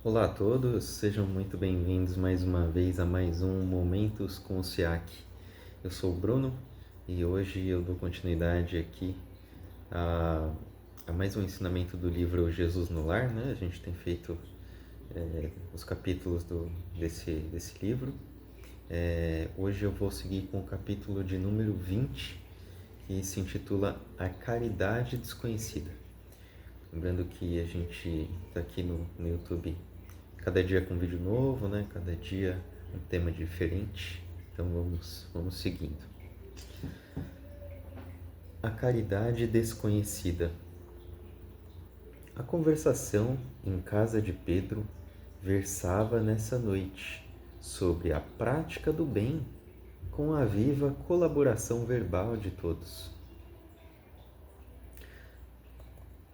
Olá a todos, sejam muito bem-vindos mais uma vez a mais um Momentos com o SIAC. Eu sou o Bruno e hoje eu dou continuidade aqui a, a mais um ensinamento do livro Jesus no Lar, né? A gente tem feito os capítulos desse livro. Hoje eu vou seguir com o capítulo de número 20, que se intitula A Caridade Desconhecida. Lembrando que a gente está aqui no YouTube cada dia com um vídeo novo, né? Cada dia um tema diferente. Então vamos seguindo. A caridade desconhecida. A conversação em casa de Pedro versava nessa noite sobre a prática do bem com a viva colaboração verbal de todos.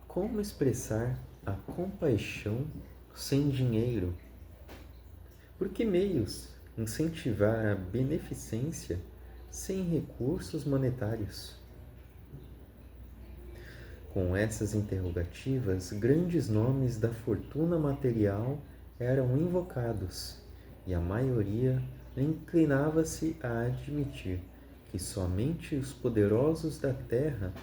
Como expressar a compaixão sem dinheiro? Por que meios incentivar a beneficência sem recursos monetários? Com essas interrogativas, grandes nomes da fortuna material eram invocados, e a maioria inclinava-se a admitir que somente os poderosos da terra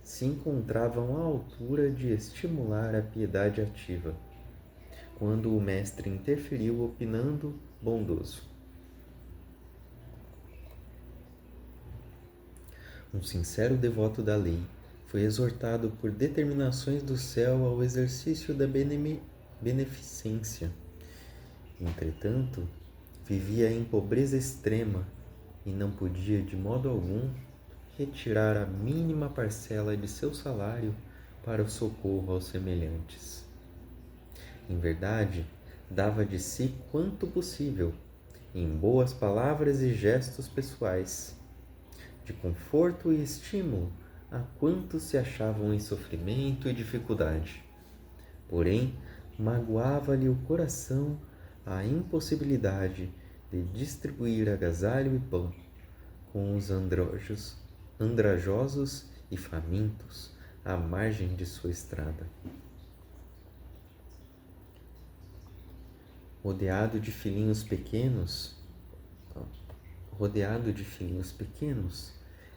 se encontravam à altura de estimular a piedade ativa, quando o mestre interferiu opinando bondoso. Um sincero devoto da lei foi exortado por determinações do céu ao exercício da beneficência. Entretanto, vivia em pobreza extrema e não podia de modo algum retirar a mínima parcela de seu salário para o socorro aos semelhantes. Em verdade, dava de si quanto possível, em boas palavras e gestos pessoais, de conforto e estímulo a quantos se achavam em sofrimento e dificuldade. Porém, magoava-lhe o coração a impossibilidade de distribuir agasalho e pão com os andrajosos e famintos à margem de sua estrada. Rodeado de filhinhos pequenos,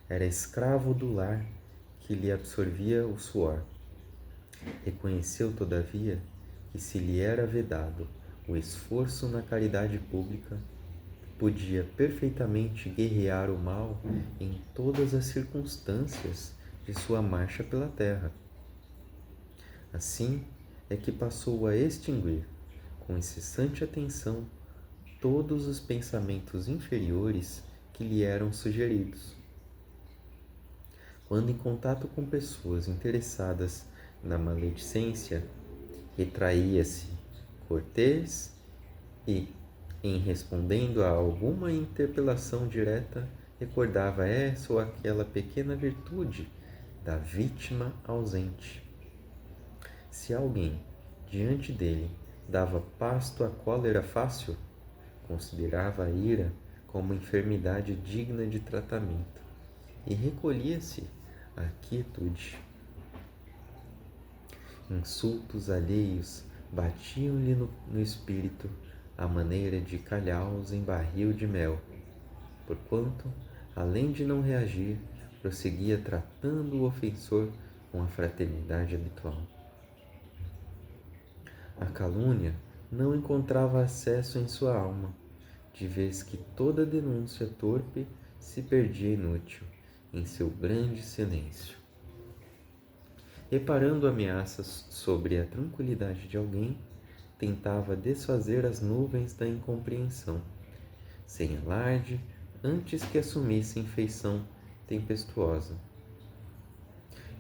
era escravo do lar que lhe absorvia o suor. Reconheceu, todavia, que se lhe era vedado o esforço na caridade pública, podia perfeitamente guerrear o mal em todas as circunstâncias de sua marcha pela terra. Assim é que passou a extinguir, com incessante atenção, todos os pensamentos inferiores que lhe eram sugeridos. Quando em contato com pessoas interessadas na maledicência, retraía-se cortês e, em respondendo a alguma interpelação direta, recordava essa ou aquela pequena virtude da vítima ausente. Se alguém, diante dele, dava pasto à cólera fácil, considerava a ira como enfermidade digna de tratamento e recolhia-se à quietude. Insultos alheios batiam-lhe no espírito à maneira de calhaus em barril de mel, porquanto, além de não reagir, prosseguia tratando o ofensor com a fraternidade habitual. A calúnia não encontrava acesso em sua alma, de vez que toda denúncia torpe se perdia inútil em seu grande silêncio. Reparando ameaças sobre a tranquilidade de alguém, tentava desfazer as nuvens da incompreensão, sem alarde, antes que assumissem feição tempestuosa.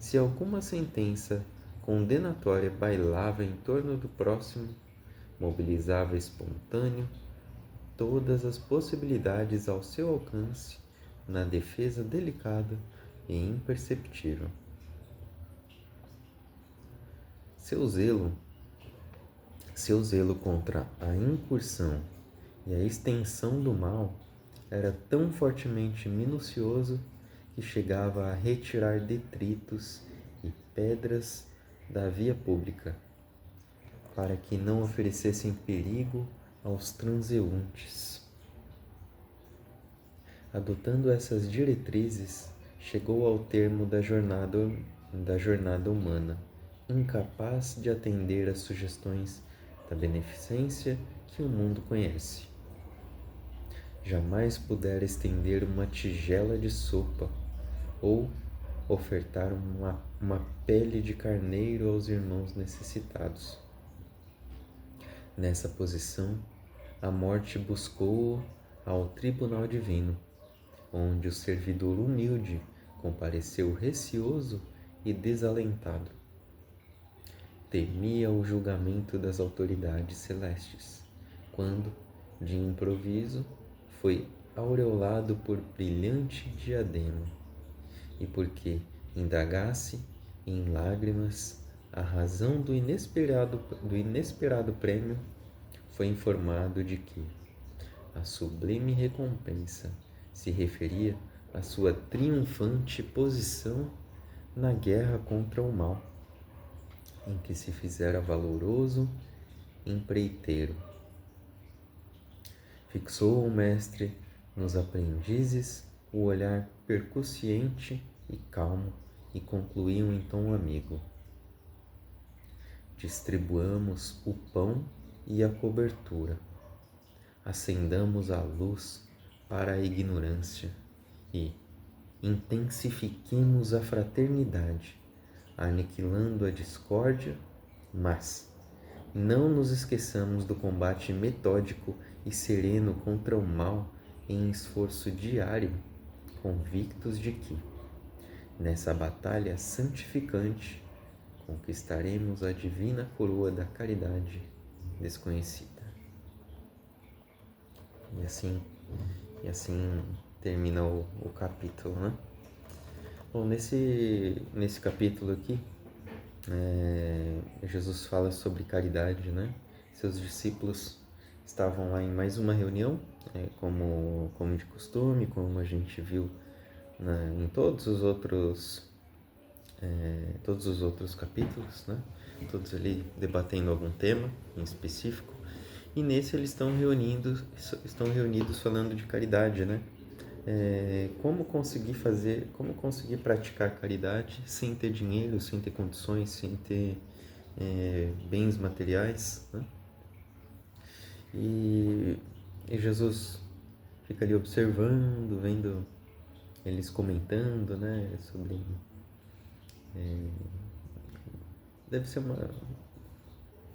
Se alguma sentença condenatória bailava em torno do próximo, mobilizava espontâneo todas as possibilidades ao seu alcance na defesa delicada e imperceptível. Seu zelo contra a incursão e a extensão do mal era tão fortemente minucioso que chegava a retirar detritos e pedras da via pública, para que não oferecessem perigo aos transeuntes. Adotando essas diretrizes, chegou ao termo da jornada humana, incapaz de atender às sugestões da beneficência que o mundo conhece. Jamais pudera estender uma tigela de sopa ou ofertar uma pele de carneiro aos irmãos necessitados. Nessa posição, a morte buscou-o ao tribunal divino, onde o servidor humilde compareceu receoso e desalentado. Temia o julgamento das autoridades celestes, quando, de improviso, foi aureolado por brilhante diadema, e porque indagasse em lágrimas a razão do inesperado prêmio, foi informado de que a sublime recompensa se referia à sua triunfante posição na guerra contra o mal, em que se fizera valoroso empreiteiro. Fixou o mestre nos aprendizes o olhar percussiente e calmo e concluiu em tom amigo: distribuamos o pão e a cobertura, acendamos a luz para a ignorância e intensifiquemos a fraternidade, aniquilando a discórdia, mas não nos esqueçamos do combate metódico e sereno contra o mal em esforço diário, convictos de que, nessa batalha santificante, conquistaremos a divina coroa da caridade desconhecida. E assim termina o capítulo, né? Bom, nesse capítulo aqui, Jesus fala sobre caridade, né? Seus discípulos estavam lá em mais uma reunião, como de costume, como a gente viu em todos os outros capítulos, né? Todos ali debatendo algum tema em específico. E nesse eles estão reunidos falando de caridade, né? Como conseguir praticar caridade sem ter dinheiro, sem ter condições, sem ter bens materiais, né? E Jesus fica ali observando, vendo eles comentando, né, sobre...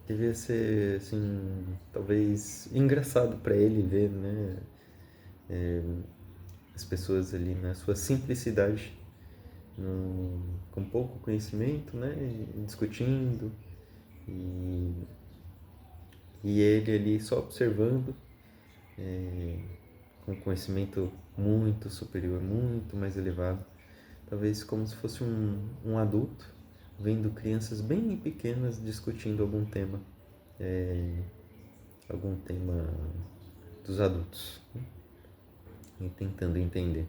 Devia ser, assim, talvez engraçado para ele ver, né, as pessoas ali na sua simplicidade, com pouco conhecimento, né, discutindo, e ele ali só observando, com conhecimento muito superior, muito mais elevado, talvez como se fosse um adulto vendo crianças bem pequenas discutindo algum tema dos adultos, né? E tentando entender.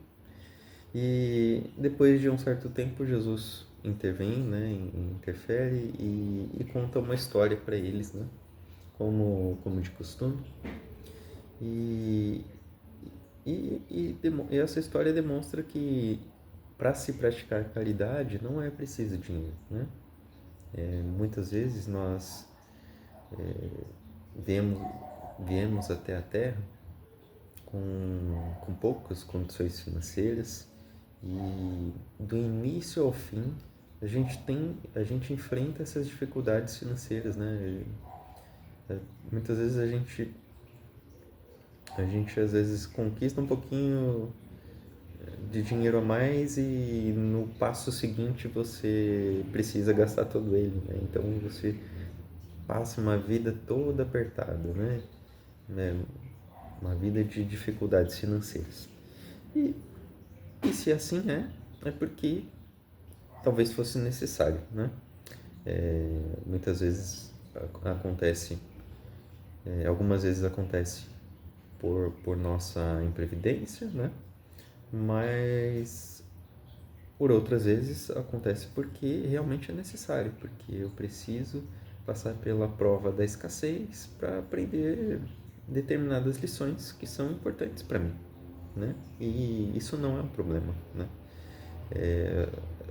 E depois de um certo tempo, Jesus intervém, né, interfere e conta uma história para eles, né, como de costume. E essa história demonstra que para se praticar caridade não é preciso dinheiro, né? Muitas vezes nós viemos até a Terra com poucas condições financeiras e do início ao fim a gente enfrenta essas dificuldades financeiras, né? Muitas vezes a gente às vezes conquista um pouquinho de dinheiro a mais e no passo seguinte você precisa gastar todo ele, né? Então você passa uma vida toda apertada, né? Uma vida de dificuldades financeiras. E se assim é porque talvez fosse necessário, né? Muitas vezes acontece, algumas vezes acontece por nossa imprevidência, né? Mas por outras vezes acontece porque realmente é necessário, porque eu preciso passar pela prova da escassez para aprender determinadas lições que são importantes para mim, né? E isso não é um problema, né?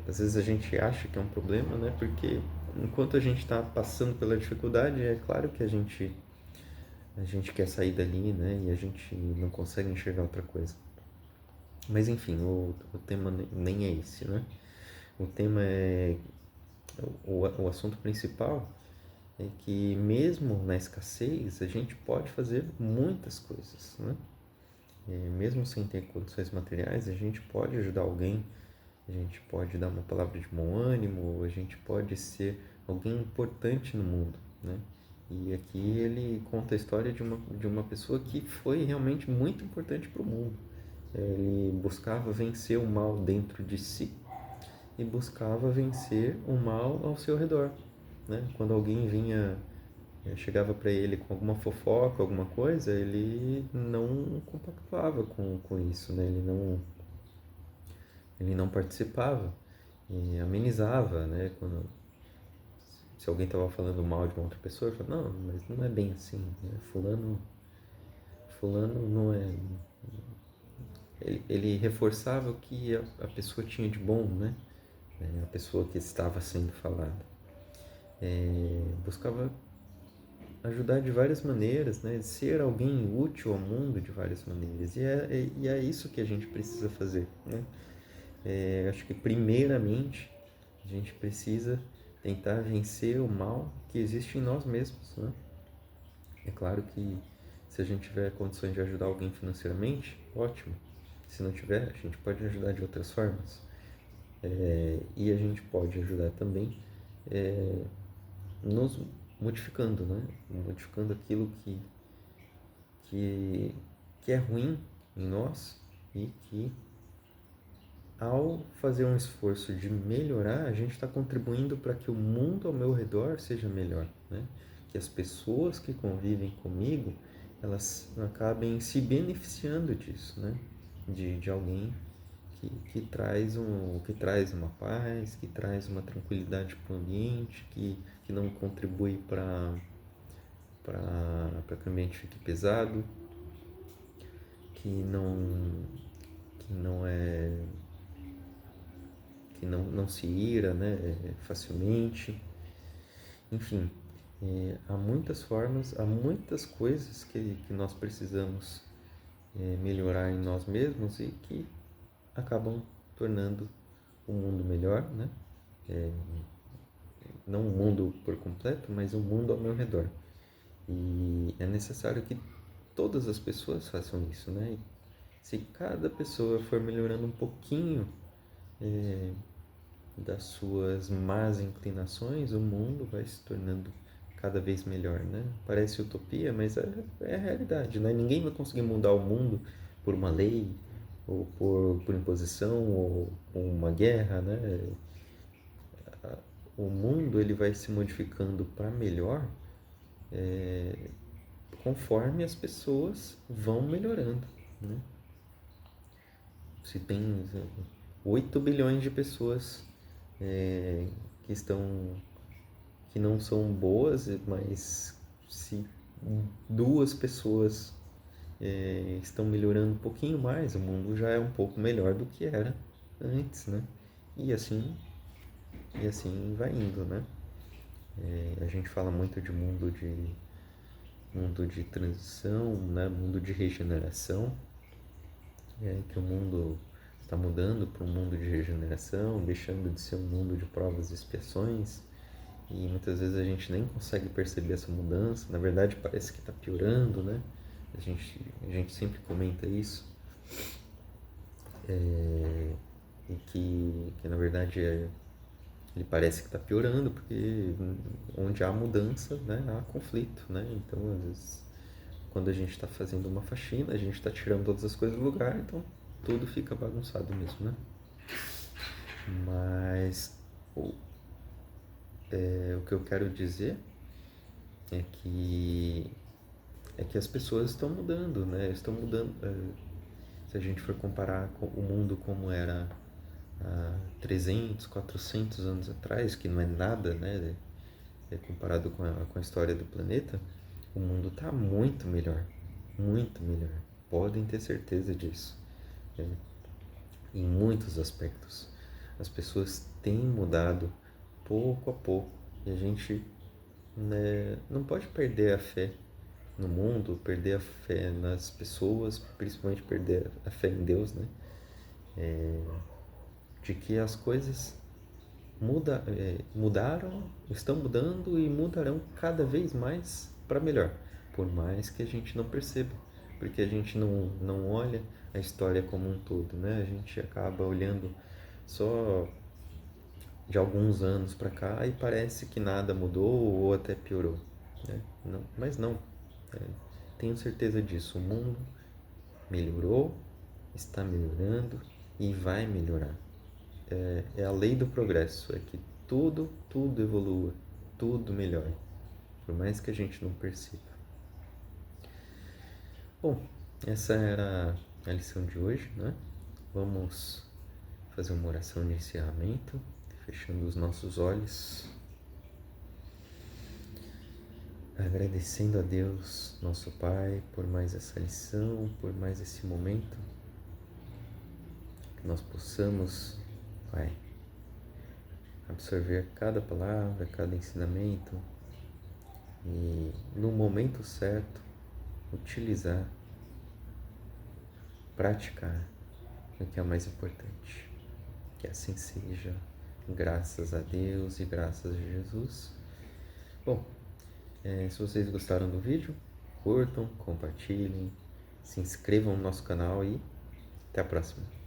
Às vezes a gente acha que é um problema, né? Porque enquanto a gente está passando pela dificuldade, é claro que a gente quer sair dali, né? E a gente não consegue enxergar outra coisa. Mas enfim, o tema nem é esse, né? O tema é o assunto principal é que mesmo na escassez a gente pode fazer muitas coisas, né? Mesmo sem ter condições materiais, a gente pode ajudar alguém, a gente pode dar uma palavra de bom ânimo, a gente pode ser alguém importante no mundo, né? E aqui ele conta a história de uma pessoa que foi realmente muito importante para o mundo. Ele buscava vencer o mal dentro de si e buscava vencer o mal ao seu redor, né? Quando alguém chegava para ele com alguma fofoca, alguma coisa, ele não compactuava com isso, né? Ele não participava e amenizava, né? Se alguém estava falando mal de uma outra pessoa, ele falava, não, mas não é bem assim, né? Fulano não é. Ele reforçava o que a pessoa tinha de bom, né? A pessoa que estava sendo falada. Buscava ajudar de várias maneiras, né? Ser alguém útil ao mundo de várias maneiras. E é isso que a gente precisa fazer, né? Acho que primeiramente a gente precisa tentar vencer o mal que existe em nós mesmos, né? É claro que se a gente tiver condições de ajudar alguém financeiramente, ótimo. Se não tiver, a gente pode ajudar de outras formas. E a gente pode ajudar também nos modificando, né? Modificando aquilo que, que é ruim em nós e que, ao fazer um esforço de melhorar, a gente está contribuindo para que o mundo ao meu redor seja melhor, né? Que as pessoas que convivem comigo, elas acabem se beneficiando disso, né? De alguém que traz uma paz, que traz uma tranquilidade para o ambiente, que não contribui para que o ambiente fique pesado, que não, que não é que não se ira, né, facilmente. Enfim, há muitas formas, há muitas coisas que nós precisamos melhorar em nós mesmos e que acabam tornando o mundo melhor, né? Não o mundo por completo, mas o mundo ao meu redor. E é necessário que todas as pessoas façam isso, né? E se cada pessoa for melhorando um pouquinho das suas más inclinações, o mundo vai se tornando cada vez melhor, né? Parece utopia, mas é a realidade, né? Ninguém vai conseguir mudar o mundo por uma lei, ou por imposição, ou com uma guerra, né? O mundo ele vai se modificando para melhor conforme as pessoas vão melhorando, né? Se tem 8 bilhões de pessoas que estão que não são boas, mas se duas pessoas estão melhorando um pouquinho mais, o mundo já é um pouco melhor do que era antes, né? E assim, e assim vai indo, né? A gente fala muito de mundo de transição, né? Mundo de regeneração, que o mundo está mudando para um mundo de regeneração, deixando de ser um mundo de provas e expiações, e muitas vezes a gente nem consegue perceber essa mudança, na verdade parece que está piorando, né? A gente sempre comenta isso, e que na verdade ele parece que está piorando, porque onde há mudança, né, há conflito, né? Então, às vezes, quando a gente está fazendo uma faxina, a gente está tirando todas as coisas do lugar, então tudo fica bagunçado mesmo, né? Mas o que eu quero dizer é que as pessoas estão mudando, né? Estão mudando. Se a gente for comparar com o mundo como era há 300, 400 anos atrás, que não é nada, né? comparado com a história do planeta, o mundo está muito melhor, muito melhor. Podem ter certeza disso. Em muitos aspectos. As pessoas têm mudado pouco a pouco e a gente, né, não pode perder a fé no mundo, perder a fé nas pessoas, principalmente perder a fé em Deus, né? De que as coisas mudaram, estão mudando e mudarão cada vez mais para melhor, por mais que a gente não perceba, porque a gente não olha a história como um todo, né? A gente acaba olhando só de alguns anos para cá e parece que nada mudou ou até piorou, né? Não, mas não, é, tenho certeza disso. O mundo melhorou, está melhorando e vai melhorar. É a lei do progresso, é que tudo evolua, tudo melhora, por mais que a gente não perceba. Bom, essa era a lição de hoje, né? Vamos fazer uma oração de encerramento, fechando os nossos olhos, agradecendo a Deus, nosso Pai, por mais essa lição, por mais esse momento, que nós possamos, Pai, absorver cada palavra, cada ensinamento e, no momento certo, utilizar, praticar o que é o mais importante. Que assim seja, graças a Deus e graças a Jesus. Bom, se vocês gostaram do vídeo, curtam, compartilhem, se inscrevam no nosso canal e até a próxima.